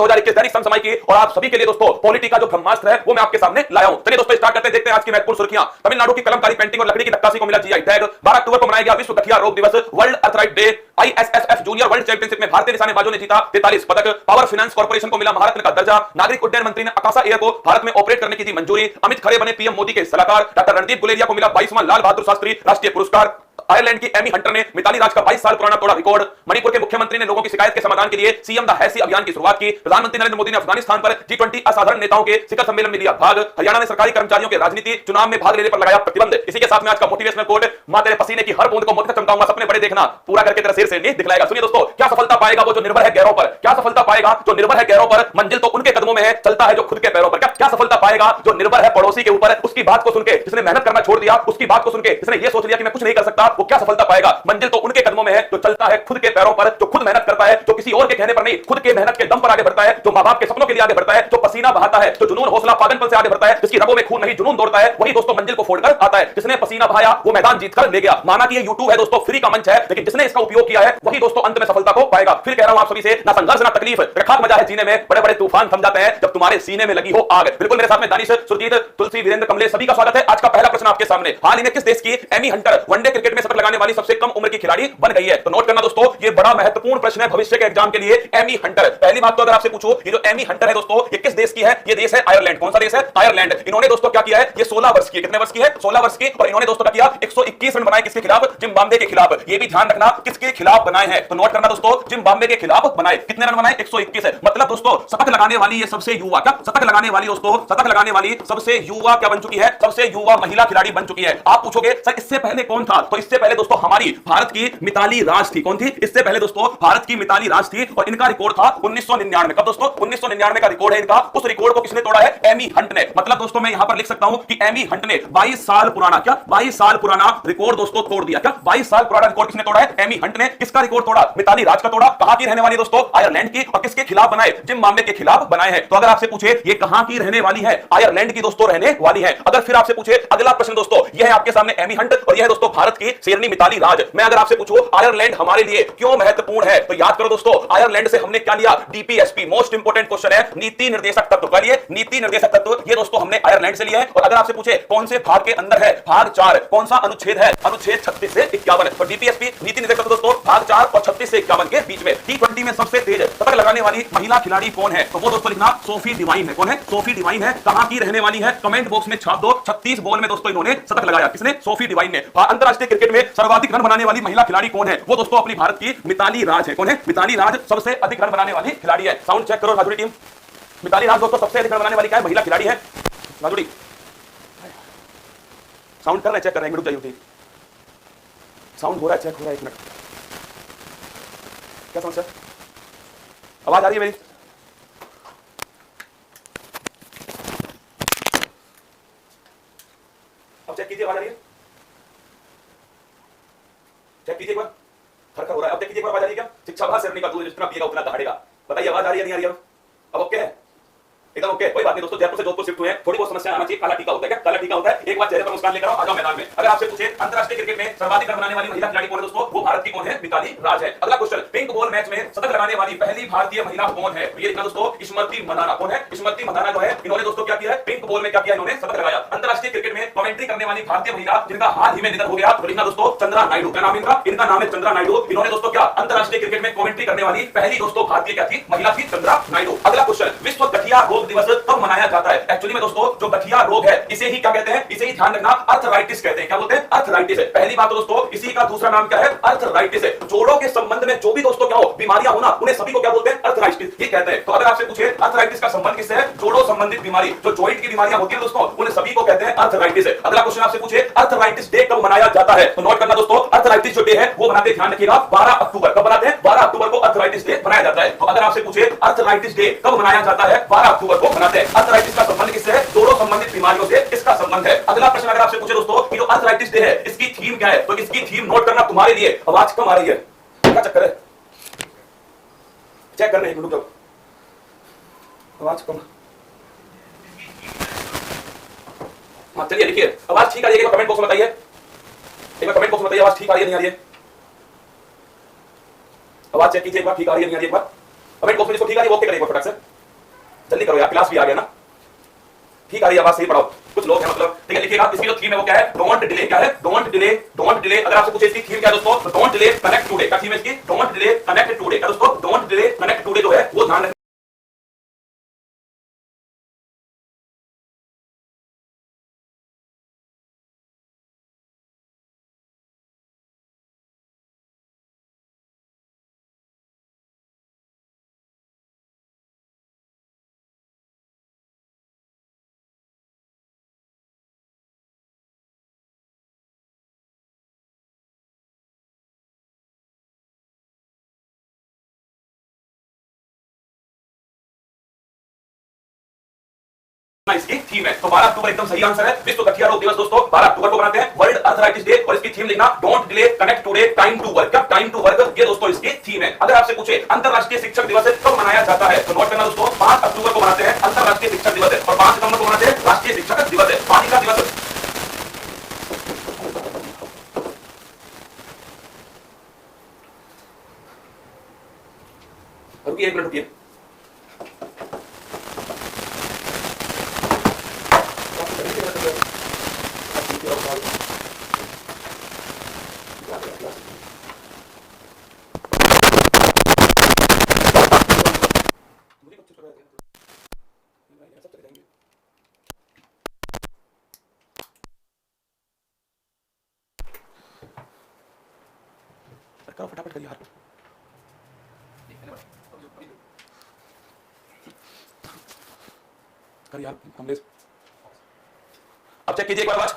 2021 दैनिक समसामयिक की और आप सभी के लिए दोस्तों पॉलिटी का जो ब्रह्मास्त्र है वो मैं आपके सामने लाया हूं। चलिए दोस्तों स्टार्ट करते हैं, देखते हैं आज की महत्वपूर्ण सुर्खियां। तमिलनाडु की कलमकारी पेंटिंग और लकड़ी की नक्काशी को मिला जीआई टैग। 12 अक्टूबर को मनाया गया विश्व गठिया रोग दिवस। World arthritis day. ISSF junior world championship में भारतीय निशानेबाजों ने जीता 43 पदक। पावर फाइनेंस कॉर्पोरेशन को मिला महारत्न का दर्जा। नागरिक उड्डयन मंत्री ने आकाशा एयर को भारत में ऑपरेट करने की दी मंजूरी। अमित खरे बने पीएम मोदी के सलाहकार। डॉक्टर रणदीप गुलेरिया को मिला 22वां लाल बहादुर शास्त्री राष्ट्रीय पुरस्कार। आयरलैंड की एमी हंटर ने मिताली राज का 22 साल पुराना तोड़ा रिकॉर्ड। मणिपुर के मुख्यमंत्री ने लोगों की शिकायत के समाधान के लिए सीएम द हैसी अभियान की शुरुआत की। प्रधानमंत्री नरेंद्र मोदी ने अफगानिस्तान पर G20 असाधारण नेताओं के शिखर सम्मेलन में लिया भाग। हरियाणा में सरकारी कर्मचारियों के राजनीति चुनाव में भाग लेने पर लगाया प्रतिबंध। इसी के साथ में आज का मोटिवेशनल कोट, मां तेरे पसीने की हर बूंद को मोती चमकाऊंगा, सपने बड़े देखना, पूरा करके तेरा सिर से नहीं दिखलाएगा। सुनिए दोस्तों, क्या सफलता पाएगा वो जो निर्भर है गैरों पर। क्या सफलता पाएगा जो निर्भर है गैरों पर। मंजिल तो उनके कदमों में है, चलता है जो खुद के पैरों पर। क्या सफलता पाएगा जो निर्भर है पड़ोसी के ऊपर। उसकी बात को सुनके जिसने मेहनत करना छोड़ दिया, उसकी बात को सुनके जिसने ये सोच लिया कि मैं कुछ नहीं कर सकता, वो क्या सफलता पाएगा। मंजिल तो उनके कदमों में है जो चलता है खुद के पैरों पर, जो खुद मेहनत करता है, जो किसी और के कहने पर नहीं खुद के मेहनत के दम पर आगे बढ़ता है, जो मां बाप के सपनों के लिए आगे बढ़ता है, जो पसीना बहाता है, जो जुनून हौसला पागलपन से आगे बढ़ता है, जिसकी रगों में खून नहीं जुनून दौड़ता है, वही दोस्तों मंजिल को फोड़कर आता है। जिसने पसीना बहाया वो मैदान जीतकर ले गया। माना कि ये YouTube है दोस्तों फ्री का मंच है, लेकिन जिसने इसका उपयोग किया है वही दोस्तों अंत में सफलता को पाएगा। फिर कह रहा हूं आप सभी से, ना संघर्ष ना तकलीफ, रखा मजा है जीने में, बड़े बड़े तूफान थम जाते हैं जब तुम्हारे सीने में लगी हो आग। बिल्कुल मेरे साथ में दानिश, सुरजीत, तुलसी, वीरेंद्र, कमलेश सभी का स्वागत है। आज का पहला प्रश्न आपके सामने, हाल ही में किस देश की एमी हंटर वनडे क्रिकेट में शतक लगाने वाली सबसे कम उम्र की खिलाड़ी बन गई है। तो नोट करना दोस्तों, ये बड़ा महत्वपूर्ण प्रश्न है भविष्य के एग्जाम के लिए। एमी हंटर, पहली बात तो अगर आपसे पूछो ये जो एमी हंटर है दोस्तों ये किस देश की है। ये देश है आयरलैंड। कौन सा देश है? आयरलैंड। इन्होंने दोस्तों क्या किया है, ये 16 वर्ष की, कितने वर्ष की है? 16 वर्ष की। और इन्होंने दोस्तों क्या किया, 121 रन बनाए। किसके खिलाफ? जिम्बाब्वे के खिलाफ। ये भी ध्यान रखना किसके खिलाफ बनाए हैं, तो नोट करना दोस्तों, जिम्बाब्वे के खिलाफ बनाए। कितने रन बनाए? 121 है। मतलब दोस्तों शतक लगाने वाली ये सबसे युवा, क्या शतक लगाने वाली दोस्तों, शतक लगाने वाली सबसे युवा क्या बन चुकी है? सबसे युवा महिला खिलाड़ी बन चुकी है। आप पूछोगे सर इससे पहले कौन था, तो इससे पहले दोस्तों हमारी भारत की मिताली राज थी। कौन थी? इससे पहले दोस्तों भारत की मिताली राज थी और इनका रिकॉर्ड था 1999। कब दोस्तों? 1999 का रिकॉर्ड है इनका। उस रिकॉर्ड को किसने तोड़ा है? एमी हंट ने। मतलब दोस्तों मैं यहां पर लिख सकता हूं कि एमी हंट ने 22 साल पुराना, क्या 22 साल पुराना रिकॉर्ड दोस्तों तोड़ दिया। क्या 22 साल पुराना रिकॉर्ड किसने तोड़ा है? एमी हंट ने। किसका रिकॉर्ड तोड़ा? मिताली राज का तोड़ा। कहां की रहने वाली दोस्तों? आयरलैंड की। और किसके खिलाफ बनाए? जिम्बाब्वे के खिलाफ बनाए हैं। तो अगर आपसे पूछे ये कहां की रहने वाली है, आयरलैंड की दोस्तों रहने वाली है। अगर फिर आपसे पूछे अगला प्रश्न दोस्तों, यह है आपके सामने एमी हंट और यह है दोस्तों भारत की शेरनी मिताली राज। मैं अगर आपसे पूछूं आयरलैंड हमारे लिए क्यों महत्वपूर्ण है, तो याद करो दोस्तों आयरलैंड से हमने क्या लिया? डीपीएसपी, मोस्ट इंपोर्टेंट क्वेश्चन है, नीति निर्देशक तत्व। का लिए नीति निर्देशक तत्व, ये दोस्तों हमने आयरलैंड से लिया है। और अगर आपसे पूछे कौन से भाग के अंदर है, भाग 4, कौन सा अनुच्छेद है? अनुच्छेद 36 से 51। तो डीपीएसपी नीति निर्देशक तत्व दोस्तों भाग 4 और 36 से 51 के बीच में। T20 में सबसे तेज शतक लगाने वाली महिला खिलाड़ी कौन है, तो वो दोस्तों लिखना सोफी डिवाइन है। कौन है? सोफी डिवाइन है। कहां की रहने वाली है? कमेंट बॉक्स में छाप दो। 36 बॉल में दोस्तों इन्होंने शतक लगाया। किसने? सोफी डिवाइन ने। अंतरराष्ट्रीय क्रिकेट में सर्वाधिक रन बनाने वाली महिला खिलाड़ी कौन है? वो दोस्तों अपनी भारत की मिताली राज है। कौन है? मिताली राज सबसे अधिक रन बनाने वाली खिलाड़ी है। साउंड चेक करो राजुड़ी टीम। मिताली राज दोस्तों सबसे अधिक रन बनाने वाली क्या है? महिला खिलाड़ी है। राजुड़ी साउंड कर रहे हैं, चेक कर रहे हैं, रुक जाइए। साउंड हो रहा है, चेक हो रहा है, 1 मिनट। क्या समस्या? आवाज आ रही है मेरी? अब चेक कीजिए, आवाज आ रही है? चेक कीजिए एक बार, खरखर हो रहा है। अब चेक कीजिए एक बार, आवाज आ रही है क्या? शिक्षा भाषा से का दूध जितना पिएगा उतना दहाड़ेगा। बताइए आवाज आ रही है नहीं आ रही है? अब ओके है, एकदम ओके। कोई बात नहीं दोस्तों, जयपुर से जोधपुर शिफ्ट हुए हैं, थोड़ी बहुत समस्या आना चाहिए। काला टीका होता है क्या? काला टीका होता है। एक बार चेहरे पर मुस्कान लेकर आ जाओ मैदान में। अगर आपसे पूछे अंतरराष्ट्रीय क्रिकेट में सर्वाधिक रन बनाने वाली महिला खिलाड़ी कौन है दोस्तों, वो भारत की कौन है? मिताली राज है। अगला क्वेश्चन, पिंक बॉल मैच में शतक लगाने वाली पहली भारतीय महिला कौन है? ये लिखना दोस्तों स्मृति मंधाना। कौन है? स्मृति मंधाना जो है, इन्होंने दोस्तों क्या किया है? पिंक बॉल में क्या किया? इन्होंने शतक लगाया। अंतरराष्ट्रीय क्रिकेट में कमेंट्री करने वाली भारतीय महिला जिनका हाल ही में निधन हो गया, तो लिखना दोस्तों चंद्रा नायडू। क्या नाम इनका? इनका नाम है चंद्रा नायडू। इन्होंने दोस्तों क्या अंतरराष्ट्रीय क्रिकेट में कमेंट्री करने वाली पहली दोस्तों भारतीय क्या थी? महिला थी, चंद्रा नायडू। अगला क्वेश्चन, विश्व गठिया रोग दिवस कब मनाया जाता है? एक्चुअली में दोस्तों जो गठिया रोग है इसे ही क्या कहते हैं? इसे ही ध्यान रखना, अर्थराइटिस कहते हैं। क्या बोलते हैं? अर्थराइटिस है। पहली बात तो दोस्तों इसी का दूसरा नाम क्या है? अर्थराइटिस है। जोड़ों के संबंध में जो भी दोस्तों क्या हो बीमारियां होना, उन्हें सभी को क्या बोलते हैं? अर्थराइटिस ये कहते हैं। तो अगर आपसे पूछे अर्थराइटिस का संबंध किससे है? जोड़ों संबंधित बीमारी, जो जॉइंट की बीमारियां होती है दोस्तों, उन्हें सभी को कहते हैं अर्थराइटिस है। अगला क्वेश्चन आपसे पूछे अर्थराइटिस डे कब मनाया जाता है, तो नोट करना दोस्तों अर्थराइटिस जो डे है वो बनाते, ध्यान रखिएगा, 12 अक्टूबर। कब बनाते हैं? 12 अक्टूबर को अर्थराइटिस डे मनाया जाता है। तो अगर आपसे पूछे अर्थराइटिस डे कब मनाया जाता है, 12 अक्टूबर को मनाते हैं। अर्थराइटिस का संबंध किससे है? जोड़ों संबंधित बीमारियों से इसका संबंध है। अगला प्रश्न अगर आपसे पूछे दोस्तों कि जो अर्थराइटिस डे है इसकी थीम क्या है, तो इसकी थीम नोट करना तुम्हारे लिए। आवाज कम आ रही है, क्या चक्कर है? चेक करने रुक जाओ, आवाज कम। हाँ चलिए लिखिए, आवाज ठीक आ रही है? कमेंट बॉक्स में बताइए, एक बार कमेंट बॉक्स में बताइए आवाज ठीक आ रही है नहीं आ रही है? आवाज चेक कीजिए एक बार, ठीक आ रही है नहीं आ रही है? एक बार कमेंट बॉक्स में इसको ठीक आ रही है ओके करिए फटाक से। जल्दी करो यार, क्लास भी आ गया ना। ठीक आ रही है आवाज, सही पढ़ाओ। कुछ लोग हैं मतलब, ठीक है लिखिएगा। इसकी जो थीम है वो क्या है? Don't delay. क्या है? Don't delay, don't delay. अगर आपसे पूछे इसकी थीम क्या है दोस्तों, तो डोंट डिले कनेक्ट टुडे। क्या थीम है इसकी? Don't delay connect today. क्या दोस्तों? डोंट डिले कनेक्ट टुडे जो है वो ध्यान रखना। इसकी थीम है तो 12 अक्टूबर एकदम सही आंसर है। विश्व गठिया रोग दिवस दोस्तों 12 अक्टूबर को मनाते हैं, वर्ल्ड अर्थराइटिस डे। और इसकी थीम लिखना don't delay connect today time to work. क्या टाइम टू वर्क, ये दोस्तों इसकी थीम है। अगर आपसे पूछे अंतरराष्ट्रीय शिक्षक दिवस कब मनाया जाता है तो नोट करना दोस्तों, 5 अक्टूबर को मनाते हैं अंतरराष्ट्रीय शिक्षक दिवस है, और 5 सितंबर को मनाते हैं राष्ट्रीय शिक्षक दिवस है, बालिका दिवस। रुकिए एक मिनट रुकिए। करो फटाफट करिए यार। कर यार कमलेश। अब चेक कीजिए एक बार आवाज,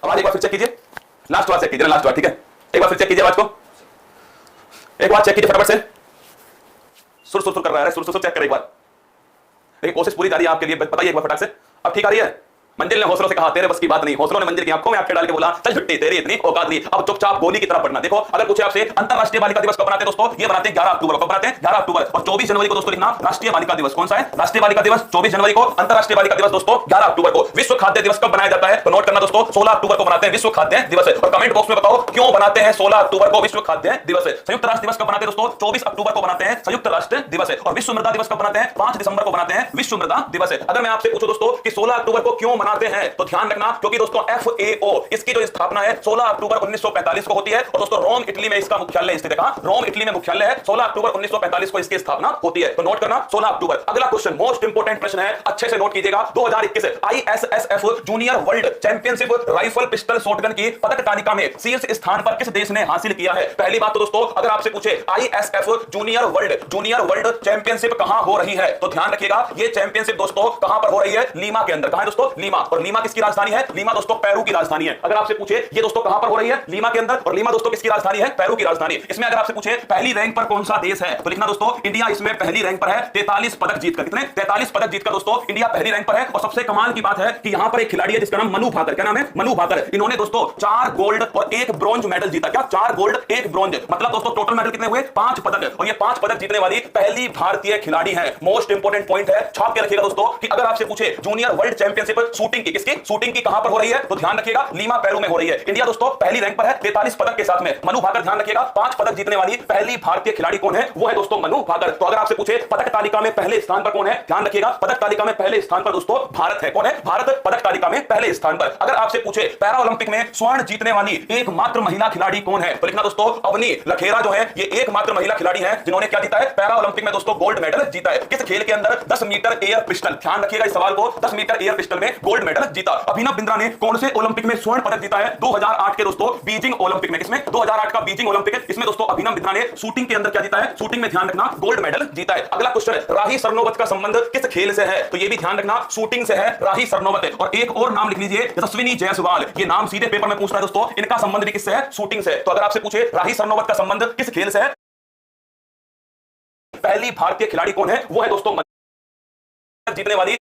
आवाज एक बार फिर चेक कीजिए। लास्ट बार चेक कीजिए, लास्ट बार, ठीक है। एक बार फिर चेक कीजिए आवाज को, एक बार चेक कीजिए फटाफट से। सुर सुर सुर कर रहा है, सुर सुर सुर चेक कर एक बार। लेकिन कोशिश पूरी जारी है आपके लिए, बताइए एक बार फटाक से। अब ठीक आ रही है? मंजिल ने हौसलों से कहा तेरे बस की बात नहीं। हौसलों ने मंजिल की आंखों में आंखें डाल के बोला चल झुट्टी तेरी इतनी औकात नहीं। अब चुपचाप गोली की तरह पढ़ना। देखो अगर पूछे आपसे अंतरराष्ट्रीय बालिका दिवस कब मनाते हैं दोस्तों, ये मनाते हैं 11 अक्टूबर को। कब मनाते हैं? 11 अक्टूबर। और 24 जनवरी को दोस्तों लिखना राष्ट्रीय बालिका दिवस। कौन सा है? राष्ट्रीय बालिका दिवस 24 जनवरी को। अंतरराष्ट्रीय बालिका दिवस दोस्तों 11 अक्टूबर को। विश्व खाद्य दिवस कब बनाया जाता है तो नोट करना दोस्तों, 16 अक्टूबर को मनाते हैं विश्व खाद्य दिवस। और कमेंट बॉक्स में बताओ क्यों बनाते हैं 16 अक्टूबर को विश्व खाद्य दिवस। संयुक्त राष्ट्र दिवस कब बनाते हैं दोस्तों, 24 अक्टूबर को बनाते हैं संयुक्त राष्ट्र दिवस। और विश्व मृदा दिवस कब बनाते हैं? 5 दिसंबर को बनाते हैं विश्व मृदा दिवस। अगर मैं आपसे पूछूं दोस्तों कि 16 अक्टूबर को क्यों मनाते हैं तो ध्यान रखना, क्योंकि दोस्तों FAO इसकी जो स्थापना है 16 अक्टूबर 1945 को होती है। और दोस्तों रोम इटली में इसका मुख्यालय स्थित है। रोम इटली में मुख्यालय है। 16 अक्टूबर 1945 को इसकी स्थापना होती है। तो नोट करना 16 अक्टूबर। अगला क्वेश्चन मोस्ट इंपोर्टेंट प्रश्न है, अच्छे से नोट कीजिएगा। 2021 ISSF junior world championship rifle pistol shotgun की पदक तालिका में शीर्ष स्थान पर किस देश ने हासिल किया है? पहली बात तो दोस्तों अगर आपसे पूछे ISF जूनियर वर्ल्ड चैंपियनशिप कहां हो रही है तो ध्यान रखिएगा ये चैंपियनशिप दोस्तों कहां पर हो रही है? लीमा के अंदर। कहां है दोस्तों? लीमा। और लीमा किसकी राजधानी है? लीमा दोस्तों पेरू की राजधानी है। अगर आपसे पूछे ये दोस्तों कहां पर हो रही है? लीमा के अंदर। और लीमा दोस्तों किसकी राजधानी है? पेरू की राजधानी। इसमें अगर आपसे पूछे पहली रैंक पर कौन सा देश है तो लिखना दोस्तों इंडिया इसमें पहली रैंक पर है। 43 पदक जीतकर। कितने? 43 पदक जीतकर दोस्तों इंडिया पहली रैंक पर है। और सबसे कमाल की बात है कि यहां पर एक खिलाड़ी है जिसका नाम मनु भाकर। क्या नाम है? मनु भाकर। इन्होंने दोस्तों 4 गोल्ड और 1 ब्रॉन्ज मेडल जीता। क्या? 4 गोल्ड 1 ब्रॉन्ज, मतलब दोस्तों टोटल मेडल कितने हुए? 5 पदक। और ये 5 पदक जीतने वाली पहली भारतीय खिलाड़ी है। मोस्ट इंपोर्टेंट पॉइंट है, छाप के रखिएगा दोस्तों कि अगर आपसे पूछे जूनियर वर्ल्ड चैंपियनशिप शूटिंग की, किसकी शूटिंग की कहां पर हो रही है तो ध्यान रखिएगा लीमा पेरू में हो रही है। इंडिया दोस्तों पहली रैंक पर है 43 पदक के साथ में। मनु भाकर ध्यान रखिएगा 5 पदक जीतने वाली पहली भारतीय खिलाड़ी कौन है? वो है दोस्तों मनु भाकर। तो अगर आपसे पूछे पदक तालिका में पहले स्थान पर कौन है, ध्यान रखिएगा पदक तालिका में पहले स्थान पर दोस्तों भारत है। कौन है? भारत पदक तालिका में पहले स्थान पर। अगर आपसे पूछे पैरा ओलंपिक में स्वर्ण जीतने वाली एकमात्र महिला खिलाड़ी कौन है तो लिखना दोस्तों अवनी लखेरा जो है ये एकमात्र महिला खिलाड़ी है जिन्होंने क्या जीता है? पैरा ओलंपिक में दोस्तों गोल्ड मेडल जीता है। किस खेल के अंदर? 10 मीटर एयर पिस्टल। ध्यान रखिएगा इस सवाल को, 10 मीटर एयर पिस्टल में गोल्ड मेडल जीता। अभिनव बिंद्रा ने कौन से ओलंपिक में स्वर्ण पदक जीता है? 2008 के दोस्तों बीजिंग ओलंपिक में। किसमें? 2008 का बीजिंग ओलंपिक है। इसमें दोस्तों अभिनव बिंद्रा ने शूटिंग के अंदर क्या जीता है? शूटिंग में ध्यान रखना गोल्ड मेडल जीता है। अगला क्वेश्चन राही सरनोबत का संबंध किस खेल से है तो ये भी ध्यान रखना शूटिंग से है राही सरनोबत। और एक और नाम लिख लीजिए यशस्विनी जायसवाल। ये नाम सीधे पेपर में पूछ रहा है दोस्तों, इनका संबंध भी किससे है? शूटिंग से। तो अगर आपसे पूछे राही सरनोबत का संबंध किस खेल से है, पहली भारतीय खिलाड़ी कौन है? वो है दोस्तों जीतने वाली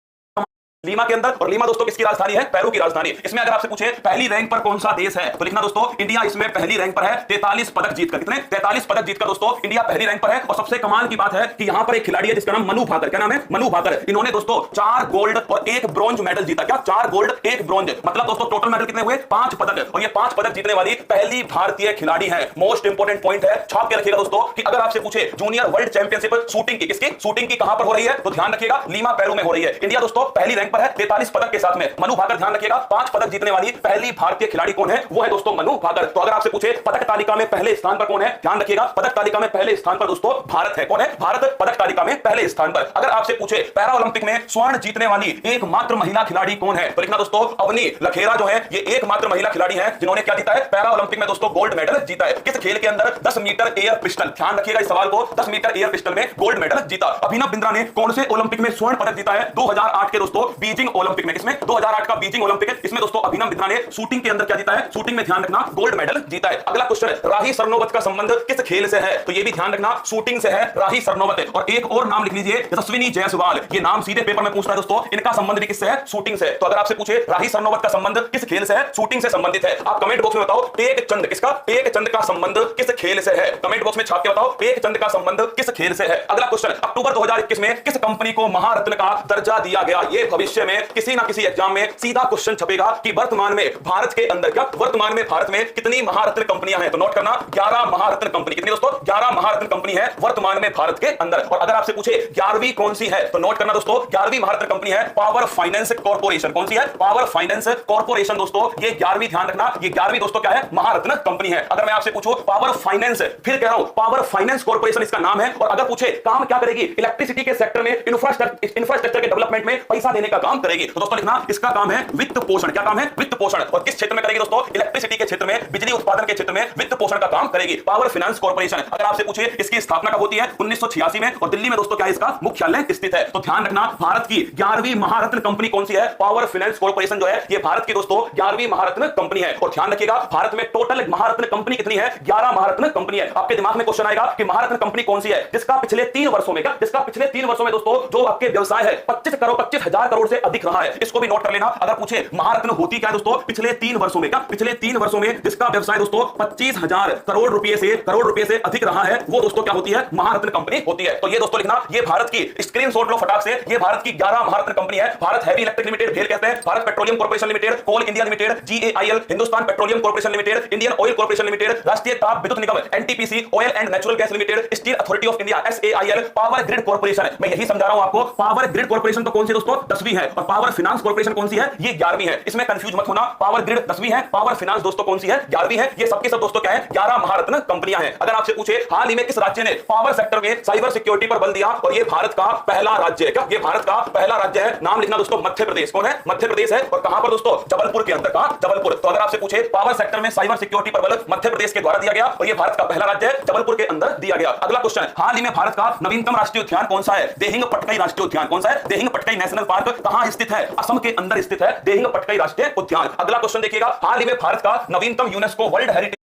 लीमा के अंदर। और लीमा दोस्तों किसकी राजधानी है? पेरू की राजधानी। इसमें अगर आपसे पूछे पहली रैंक पर कौन सा देश है, तो लिखना दोस्तों इंडिया इसमें पहली रैंक पर है 43 पदक जीतकर। कितने? 43 पदक जीतकर दोस्तों इंडिया पहली रैंक पर है। और सबसे कमाल की बात है कि यहां पर एक खिलाड़ी है जिसका नाम मनु भाकर। क्या नाम है? मनु भाकर। इन्होंने दोस्तों 4 गोल्ड और 1 ब्रॉन्ज मेडल जीता। क्या? 4 गोल्ड 1 ब्रॉन्ज, मतलब दोस्तों टोटल मेडल कितने हुए? 5 पदक। और ये 5 पदक जीतने वाली पहली भारतीय खिलाड़ी है। मोस्ट इंपोर्टेंट पॉइंट है, छाप के रखिएगा दोस्तों कि अगर आपसे पूछे जूनियर वर्ल्ड चैंपियनशिप शूटिंग की, किसकी शूटिंग की कहां पर हो रही है, तो ध्यान रखिएगा लीमा पेरू में हो रही है। इंडिया दोस्तों पहली रैंक पर है 43 पदक के साथ में। मनु भाकर, ध्यान रखिएगा 5 पदक जीतने वाली पहली भारतीय खिलाड़ी कौन है? वो है दोस्तों मनु भाकर। तो अगर आपसे पूछे पदक तालिका में पहले स्थान पर कौन है, ध्यान रखिएगा पदक तालिका में पहले स्थान पर दोस्तों भारत है। कौन है? भारत पदक तालिका में पहले स्थान पर। अगर आपसे पूछे पैरा ओलंपिक में स्वर्ण जीतने वाली एकमात्र महिला खिलाड़ी कौन है, तो लिखना दोस्तों अवनी लखेरा जो है ये एकमात्र महिला खिलाड़ी है जिन्होंने क्या जीता है? पैरा ओलंपिक में दोस्तों गोल्ड मेडल जीता है। किस खेल के अंदर? 10 मीटर एयर पिस्टल। ध्यान रखिएगा इस सवाल को, 10 मीटर एयर पिस्टल में गोल्ड मेडल जीता। अभिनव बिंद्रा ने कौन से ओलंपिक में स्वर्ण पदक जीता है? 2008 के दोस्तों बीजिंग ओलंपिक में। किसमें? 2008 का बीजिंग ओलंपिक है। इसमें दोस्तों अभिनव बिंद्रा ने शूटिंग के अंदर क्या जीता है? शूटिंग में ध्यान रखना गोल्ड मेडल जीता है। अगला क्वेश्चन, राही सरनोबत का संबंध किस खेल से है? तो ये भी ध्यान रखना शूटिंग से है राही सरनोबत। और एक और नाम लिख लीजिए यशस्विनी जायसवाल। ये नाम सीधे पेपर में पूछ रहा है दोस्तों, इनका संबंध भी किससे है? शूटिंग से। तो अगर आपसे पूछे राही सरनोबत का संबंध किस खेल से है? शूटिंग से संबंधित है। आप कमेंट बॉक्स में बताओ टेक चंद किसका? टेक चंद का संबंध किस खेल से है? कमेंट बॉक्स में छाप के बताओ टेक चंद का संबंध किस खेल से है। अगला क्वेश्चन, अक्टूबर 2021 में किस कंपनी को महारत्न का दर्जा दिया गया? ये भविष्य में किसी ना किसी एग्जाम में सीधा क्वेश्चन छपेगा कि वर्तमान में भारत के अंदर क्या, वर्तमान में भारत में कितनी महारत्न कंपनियां हैं? तो नोट करना 11 महारत्न कंपनी। कितनी दोस्तों? 11 महारत्न कंपनी है वर्तमान में भारत के अंदर। और अगर आपसे पूछे 11वीं कौन सी है, तो नोट करना दोस्तों 11वीं महारत्न कंपनी है पावर फाइनेंस कॉर्पोरेशन। कौन सी है? Power finance corporation. दोस्तों ये 11वीं, ध्यान रखना ये 11वीं दोस्तों क्या है? महारत्न कंपनी है। अगर मैं आपसे पूछूं पावर फाइनेंस, फिर कह रहा हूं पावर फाइनेंस कॉर्पोरेशन इसका नाम है। और अगर पूछे काम क्या करेगी? इलेक्ट्रिसिटी के सेक्टर में इंफ्रास्ट्रक्चर के डेवलपमेंट में पैसा देने का काम करेगी। तो दोस्तों लिखना इसका काम है वित्त पोषण। क्या काम है? वित्त पोषण। और किस क्षेत्र में करेगी दोस्तों? इलेक्ट्रिसिटी के क्षेत्र में, बिजली उत्पादन के क्षेत्र में वित्त पोषण का काम करेगी पावर फाइनेंस कॉर्पोरेशन। अगर आपसे पूछे इसकी स्थापना कब होती है? 1986 में। और दिल्ली में दोस्तों क्या इसका मुख्यालय स्थित है। तो ध्यान रखना भारत की 11वीं महारत्न कंपनी कौन सी है? पावर फाइनेंस कॉर्पोरेशन जो है ये भारत की दोस्तों 11वीं महारत्न कंपनी है। और ध्यान रखिएगा भारत में टोटल महारत्न कंपनी कितनी है? 11 महारत्न कंपनी है। आपके दिमाग में क्वेश्चन आएगा कि महारत्न कंपनी कौन सी है जिसका पिछले 3 वर्षों में, क्या जिसका पिछले 3 वर्षों में दोस्तों जो आपके व्यवसाय है 25,000 करोड़ से अधिक रहा है? इसको भी नोट कर लेना। अगर पूछे महारत्न होती क्या दोस्तों? पिछले 3 वर्षों में, क्या पिछले 3 वर्षों में जिसका व्यवसाय दोस्तों 25,000 करोड़ रुपए से अधिक रहा है, वो दोस्तों क्या होती है? महारत्न कंपनी होती है। तो ये दोस्तों लिखना, ये भारत की स्क्रीनशॉट लो फटाक से, ये भारत की 11 महारत्न कंपनी है। भारत हैवी इलेक्ट्रिक लिमिटेड भेल कहते हैं, Bharat petroleum corporation limited, coal India limited, GAIL, Hindustan petroleum corporation limited, Indian oil corporation limited, Rashtriya Tap Vidyut Nigam NTPC, oil and natural gas limited, steel authority of India SAIL, power grid corporation. मैं यही समझा रहा हूं आपको, power grid corporation तो कौन सी दोस्तों? 10वीं है। और पावर फाइनेंस कॉर्पोरेशन कौन सी है? ये 11वीं है। इसमें कंफ्यूज मत होना, पावर ग्रिड 10वीं है, पावर फाइनेंस दोस्तों कौन सी है? 11वीं है। ये सबके सब दोस्तों क्या है? 11 महारत्न कंपनियां हैं। अगर आपसे पूछे हाल ही में किस राज्य ने पावर सेक्टर में साइबर सिक्योरिटी पर बल दिया, और ये भारत का पहला राज्य है। क्या ये भारत का पहला राज्य है? नाम लिखना दोस्तों मध्य प्रदेश। कौन है? मध्य प्रदेश है। और कहां पर दोस्तों? जबलपुर के अंदर। कहां? जबलपुर। तो अगर आपसे पूछे पावर सेक्टर में साइबर सिक्योरिटी पर बल मध्य प्रदेश के द्वारा दिया गया, और ये भारत का पहला राज्य है, जबलपुर के अंदर दिया गया। अगला क्वेश्चन, हाल ही में भारत का नवीनतम राष्ट्रीय उद्यान कौन सा है? देहिंग पटकाई राष्ट्रीय उद्यान। कौन सा है? देहिंग पटकाई नेशनल पार्क कहां स्थित है? असम के अंदर स्थित है देहिंग पटकाई राष्ट्रीय उद्यान। अगला क्वेश्चन देखिएगा, हाल ही में भारत का नवीनतम यूनेस्को वर्ल्ड हेरिटेज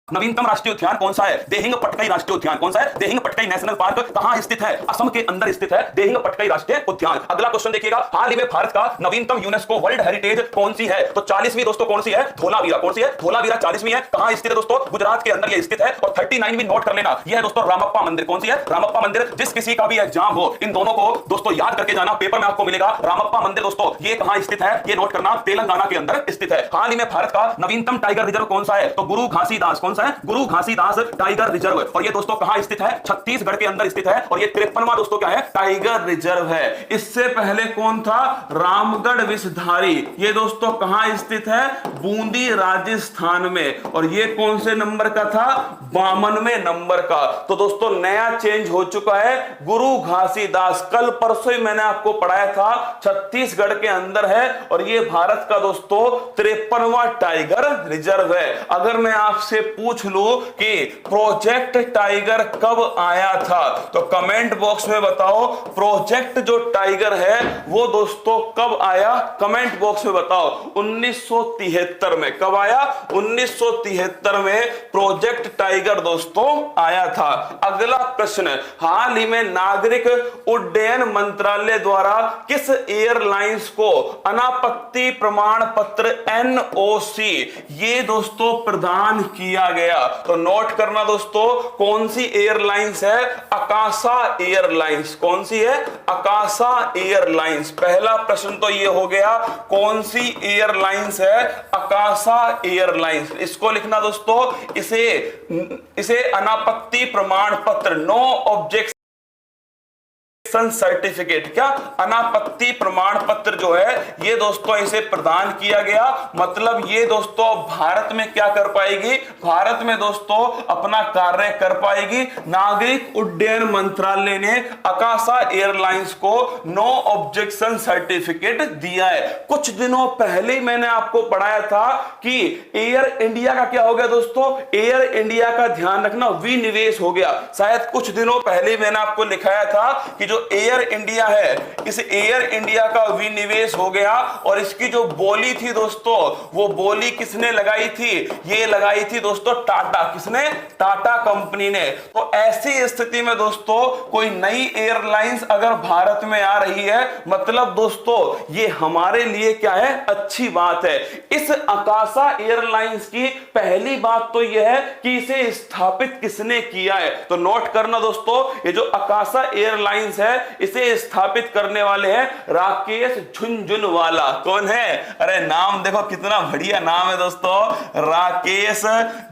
नवीनतम राष्ट्रीय उद्यान कौन सा है? देहिंग पटकाई राष्ट्रीय उद्यान। कौन सा है? देहिंग पटकाई नेशनल पार्क कहां स्थित है? असम के अंदर स्थित है देहिंग पटकाई राष्ट्रीय उद्यान। अगला क्वेश्चन देखिएगा, हाल ही में भारत का नवीनतम यूनेस्को वर्ल्ड हेरिटेज कौन सी है? तो 40वीं दोस्तों कौन सी है? धोलावीरा। कौन सी है? धोलावीरा 40वीं है। कहां स्थित है दोस्तों? गुजरात के अंदर ये स्थित है। और 39वीं नोट कर लेना, यह है दोस्तों रामप्पा मंदिर। कौन सी है? रामप्पा मंदिर। जिस किसी का भी एग्जाम हो, इन दोनों को दोस्तों याद करके जाना, पेपर में आपको मिलेगा रामप्पा मंदिर। दोस्तों ये कहां स्थित है? ये नोट करना, तेलंगाना के अंदर स्थित है। हाल ही में भारत का नवीनतम टाइगर रिजर्व कौन सा है? तो गुरु घासीदास। कौन सा है? गुरु घासीदास टाइगर रिजर्व। और ये दोस्तों कहां स्थित है? छत्तीसगढ़ के अंदर स्थित है। और ये 53वां दोस्तों क्या है? टाइगर रिजर्व है। इससे पहले कौन था? रामगढ़ विषधारी। ये दोस्तों कहां स्थित है? बूंदी राजस्थान में। और ये कौन से नंबर का था? 52वें नंबर का। तो दोस्तों नया चेंज हो चुका है, गुरु घासीदास। कल परसों ही मैंने आपको पढ़ाया था, छत्तीसगढ़ के अंदर है। और ये भारत का दोस्तों 53वां टाइगर रिजर्व है। अगर मैं आपसे पूछ लूं कि प्रोजेक्ट टाइगर कब आया था, तो कमेंट बॉक्स में बताओ प्रोजेक्ट जो टाइगर है वो दोस्तों कब आया, कमेंट बॉक्स में बताओ। 1973 में। कब आया? 1973 में प्रोजेक्ट टाइगर दोस्तों आया था। अगला प्रश्न, हाल ही में नागरिक उड्डयन मंत्रालय द्वारा किस एयरलाइंस को अनापत्ति प्रमाण पत्र एनओसी ये दोस्तों प्रदान किया गया? तो नोट करना दोस्तों, कौन सी एयरलाइंस है? अकाशा एयरलाइंस। कौन सी है? अकाशा एयरलाइंस। पहला प्रश्न तो ये हो गया, कौन सी एयरलाइंस है? अकाशा एयरलाइंस। इसको लिखना दोस्तों, इसे अनापत्ति प्रमाण पत्र, नो ऑब्जेक्शन सर्टिफिकेट, क्या अनापत्ति प्रमाण पत्र जो है ये दोस्तों इसे प्रदान किया गया। मतलब ये दोस्तों भारत में क्या कर पाएगी? भारत में दोस्तों अपना कार्य कर पाएगी। नागरिक उड्डयन मंत्रालय ने आकाशा एयरलाइंस को नो ऑब्जेक्शन सर्टिफिकेट दिया है। कुछ दिनों पहले मैंने आपको पढ़ाया था कि एयर इंडिया का क्या हो गया दोस्तों? एयर इंडिया का ध्यान रखना, विनिवेश हो गया। शायद कुछ दिनों पहले मैंने आपको लिखाया था कि जो एयर इंडिया है, इस एयर इंडिया का विनिवेश हो गया और इसकी जो बोली थी दोस्तों, वो बोली किसने लगाई थी? ये लगाई थी दोस्तों टाटा। किसने? टाटा कंपनी ने। तो ऐसी स्थिति में दोस्तों कोई नई एयरलाइंस अगर भारत में आ रही है, मतलब दोस्तों ये हमारे लिए क्या है? अच्छी बात है। इस आकाशा एयरलाइंस की पहली बात तो यह है कि इसे स्थापित किसने किया है? तो नोट करना दोस्तों, ये जो आकाशा एयरलाइंस है इसे स्थापित करने वाले हैं राकेश झुनझुनवाला। कौन है? अरे नाम देखो कितना बढ़िया नाम है दोस्तों, राकेश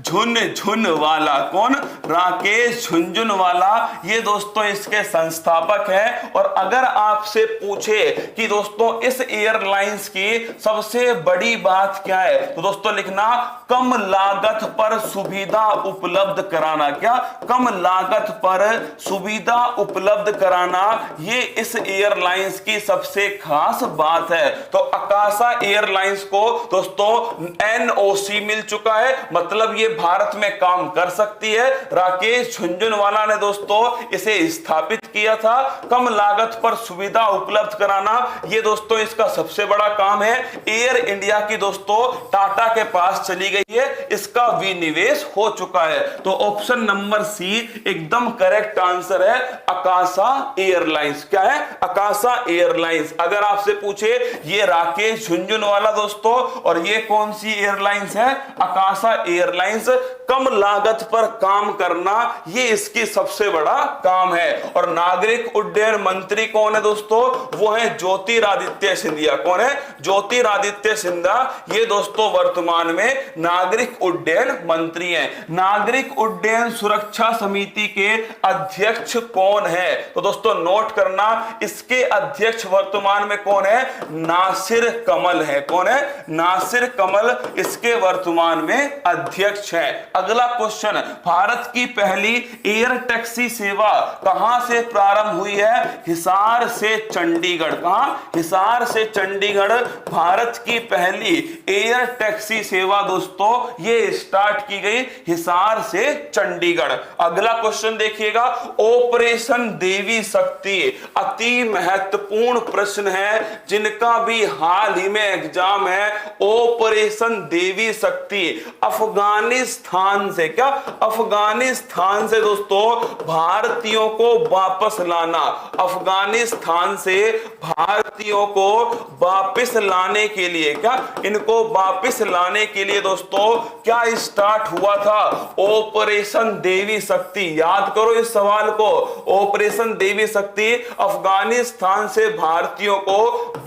झुनझुनवाला। कौन? राकेश झुनझुनवाला। ये दोस्तों इसके संस्थापक हैं। और अगर आपसे पूछे कि दोस्तों इस एयरलाइंस की सबसे बड़ी बात क्या है, तो दोस्तों लिखना कम लागत पर सुविधा उपलब्ध कराना। क्या? कम लागत पर सुविधा उपलब्ध कराना, ये इस एयरलाइंस की सबसे खास बात है। तो आकाशा एयरलाइंस को दोस्तों एनओसी मिल चुका है, मतलब ये भारत में काम कर सकती है। राकेश झुनझुनवाला ने दोस्तों इसे स्थापित किया था। कम लागत पर सुविधा उपलब्ध कराना, ये दोस्तों इसका सबसे बड़ा काम है। एयर इंडिया की दोस्तों टाटा के पास चली गई है, इसका विनिवेश हो चुका है। तो ऑप्शन नंबर सी एकदम करेक्ट आंसर है, आकाशा एयरलाइंस। क्या है? आकाशा एयरलाइंस। अगर आपसे पूछे ये राकेश झुनझुनवाला दोस्तों और ये कौन सी एयरलाइंस है? आकाशा एयरलाइंस। कम लागत पर काम करना, ये इसकी सबसे बड़ा काम है। और नागरिक उड्डयन मंत्री कौन है दोस्तों? वो है ज्योतिरादित्य सिंधिया। कौन है? ज्योतिरादित्य सिंधिया। ये दोस्तों वर्तमान में नागरिक उड्डयन मंत्री हैं। नागरिक उड्डयन सुरक्षा समिति के अध्यक्ष कौन है? तो दोस्तों नोट करना, इसके अध्यक्ष वर्तमान में कौन है? नासिर कमल है। कौन है? नासिर कमल इसके वर्तमान में अध्यक्ष है। अगला क्वेश्चन, भारत की पहली एयर टैक्सी सेवा कहां से प्रारंभ हुई है? हिसार से चंडीगढ़। कहां? हिसार से चंडीगढ़ भारत की पहली एयर टैक्सी सेवा दोस्तों ये स्टार्ट की गई हिसार से चंडीगढ़। अगला क्वेश्चन देखिएगा, ऑपरेशन देवी शक्ति अति महत्वपूर्ण प्रश्न है जिनका भी हाल ही में एग्जाम है। ऑपरेशन देवी शक्ति अफगानिस्तान से, क्या अफगानिस्तान से दोस्तों भारतीयों को वापस लाना, अफगानिस्तान से भारतीयों को वापस लाने के लिए, क्या इनको वापस लाने के लिए दोस्तों क्या स्टार्ट हुआ था? ऑपरेशन देवी शक्ति। याद करो इस सवाल को, ऑपरेशन देवी शक्ति अफगानिस्तान से भारतीयों को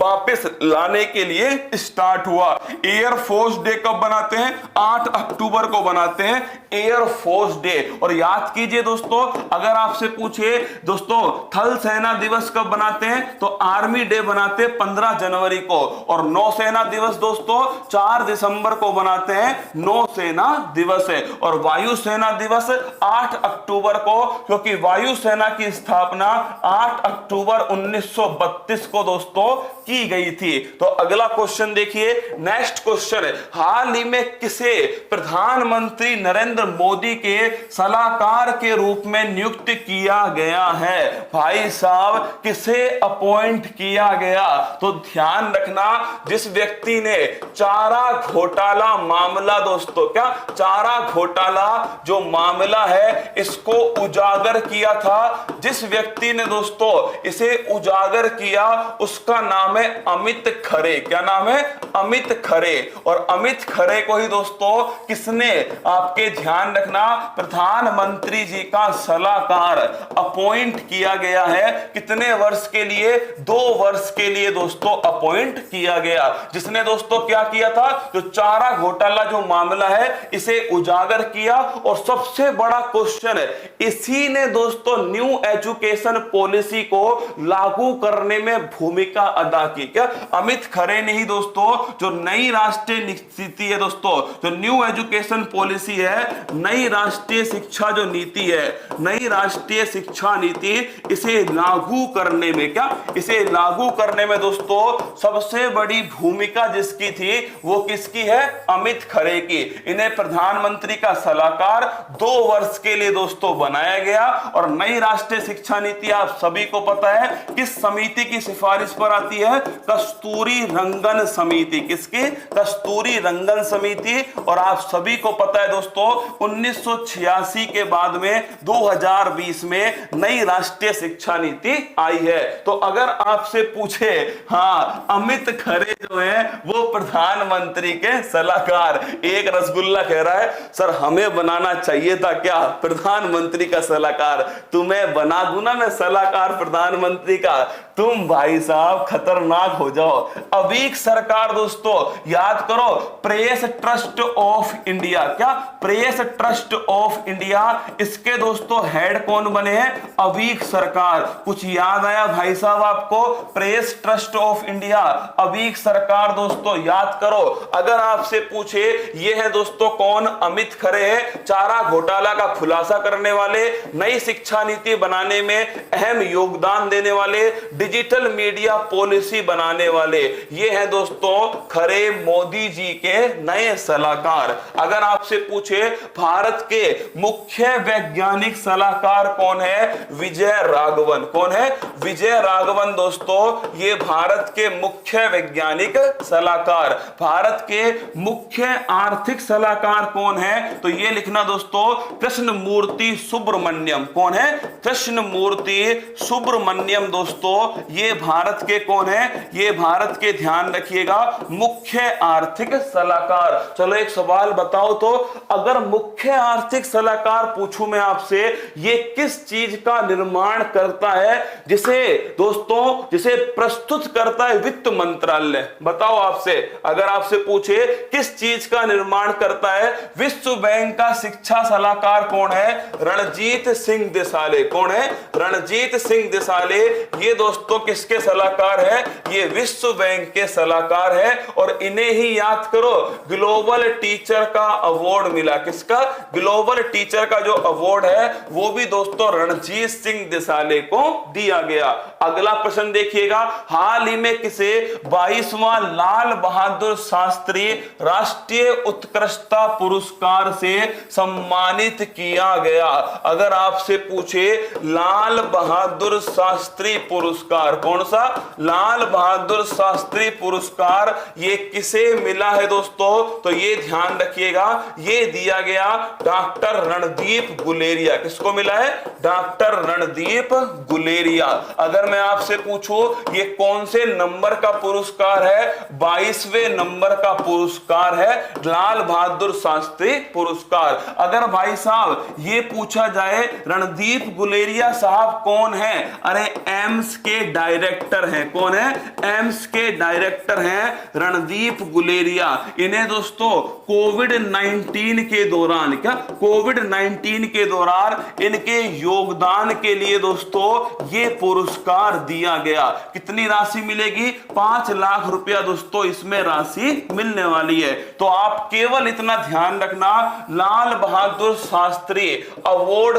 वापस लाने के लिए स्टार्ट हुआ। एयर फोर्स डे कब बनाते हैं? 8 अक्टूबर को बनाते हैं एयर फोर्स डे। और याद कीजिए दोस्तों, अगर आपसे पूछे दोस्तों थल सेना दिवस कब बनाते हैं, तो आर्मी डे बनाते हैं 15 जनवरी को। और नौसेना दिवस दोस्तों 4 दिसंबर को बनाते हैं, नौसेना दिवस है। और वायुसेना दिवस 8 अक्टूबर को, क्योंकि वायुसेना की स्थापना 8 अक्टूबर 1932 को दोस्तों की गई थी। तो अगला क्वेश्चन देखिए, नेक्स्ट क्वेश्चन, हाल ही में किसे प्रधानमंत्री नरेंद्र मोदी के सलाहकार के रूप में नियुक्त किया गया है। भाई साहब, किसे अपॉइंट किया गया? तो ध्यान रखना, जिस व्यक्ति ने चारा घोटाला मामला, दोस्तों क्या चारा घोटाला जो मामला है इसको उजागर किया था, जिस व्यक्ति ने दोस्तों इसे उजागर किया उसका नाम है अमित खरे। क्या नाम है? अमित खरे। और अमित खरे को ही दोस्तों किसने, आपके ध्यान रखना, प्रधानमंत्री जी का सलाहकार अपॉइंट किया गया है। कितने वर्ष के लिए? 2 वर्ष के लिए दोस्तों अपॉइंट किया गया। जिसने दोस्तों क्या किया था? जो चारा घोटाला जो मामला है इसे उजागर किया। और सबसे बड़ा क्वेश्चन है, इसी ने दोस्तों न्यू एजुकेशन पॉलिसी को लागू करने में भूमिका अदा की। क्या अमित खरे ने ही दोस्तों जो नई राष्ट्रीय नीति है दोस्तों, जो न्यू एजुकेशन पॉलिसी है, नई राष्ट्रीय शिक्षा जो नीति है, नई राष्ट्रीय शिक्षा नीति, इसे लागू करने में, क्या इसे लागू करने में दोस्तों सबसे बड़ी भूमिका जिसकी थी वो किसकी है? अमित खरे की। इन्हें प्रधानमंत्री का सलाहकार 2 वर्ष के लिए दोस्तों बनाया गया। और नई राष्ट्रीय शिक्षा नीति आप सभी को पता है किस समिति की सिफारिश पर आती है? कस्तूरी रंगन समिति। किसकी? कस्तूरी रंगन समिति। और आप सभी को पता है दोस्तों 1986 के बाद में 2020 में नई राष्ट्रीय शिक्षा नीति आई है। तो अगर आपसे पूछे, हाँ अमित खरे जो है वो प्रधानमंत्री के सलाहकार, एक रसगुल्ला कह रहा है सर हमें बनाना चाहिए था क्या प्रधानमंत्री का सलाहकार? तुम्हें बना दूं ना मैं सलाहकार प्रधानमंत्री का, तुम भाई साहब खतरनाक हो जाओ। अभी सरकार दोस्तों याद करो, प्रेस ट्रस्ट ऑफ इंडिया, क्या प्रेस ट्रस्ट ऑफ इंडिया, इसके दोस्तों हेड कौन बने हैं? अवीक सरकार। कुछ याद आया भाई साहब आपको? प्रेस ट्रस्ट ऑफ इंडिया, अवीक सरकार दोस्तों याद करो। अगर आपसे पूछे ये है दोस्तों कौन? अमित खरे है, चारा घोटाला का खुलासा करने वाले, नई शिक्षा नीति बनाने में अहम योगदान देने वाले, डिजिटल मीडिया पॉलिसी बनाने वाले, ये है दोस्तों खरे मोदी जी के नए सलाहकार। अगर आपसे पूछे भारत के मुख्य वैज्ञानिक सलाहकार कौन है? विजय राघवन। कौन है? विजय राघवन दोस्तों, ये भारत के मुख्य वैज्ञानिक सलाहकार। भारत के मुख्य आर्थिक सलाहकार कौन है? तो ये लिखना दोस्तों कृष्णमूर्ति सुब्रमण्यम। कौन है? कृष्णमूर्ति सुब्रमण्यम दोस्तों, ये भारत के कौन है? ये भारत के, ध्यान रखिएगा, मुख्य आर्थिक सलाहकार। चलो एक सवाल बताओ तो, अगर मुख्य आर्थिक सलाहकार पूछूं मैं आपसे, ये किस चीज का निर्माण करता है? जिसे दोस्तों जिसे प्रस्तुत करता है वित्त मंत्रालय। बताओ आपसे, अगर आपसे पूछे किस चीज का निर्माण करता है? विश्व बैंक का शिक्षा सलाहकार कौन है? रणजीत सिंह देसाले। कौन है? रणजीत सिंह देसाले। ये दोस्तों किसके सलाहकार है? ये विश्व बैंक के सलाहकार है। और इन्हें ही याद करो, ग्लोबल टीचर का अवार्ड मिला। किसका? ग्लोबल टीचर का जो अवार्ड है वो भी दोस्तों रणजीत सिंह देसाले को दिया गया। अगला प्रश्न देखिएगा, हाल ही में किसे 22वां लाल बहादुर शास्त्री राष्ट्रीय उत्कृष्टता पुरस्कार से सम्मानित किया गया? अगर आपसे पूछे लाल बहादुर शास्त्री पुरस्कार, कौन सा? लाल बहादुर शास्त्री पुरस्कार ये किसे मिला है दोस्तों? तो ये ध्यान रखिएगा, ये दिया गया डॉक्टर रणदीप गुलेरिया। किसको मिला है? डॉक्टर रणदीप गुलेरिया। अगर मैं आपसे पूछूं ये कौन से नंबर का पुरस्कार है? 22वें नंबर का पुरस्कार है, लाल बहादुर शास्त्री पुरस्कार। अगर भाई साहब ये पूछा जाए रणदीप गुलेरिया साहब कौन है? अरे एम्स के डायरेक्टर हैं। कौन है? एम्स के डायरेक्टर हैं रणदीप गुलेरिया। इन्हें दोस्तों कोविड-19 के दौरान, क्या कोविड-19 के दौरान इनके योगदान के लिए दोस्तों ये पुरस्कार दिया गया। कितनी राशि मिलेगी? 5 लाख रुपया दोस्तों इसमें राशि मिलने वाली है। तो आप केवल इतना ध्यान रखना, लाल बहादुर शास्त्री अवार्ड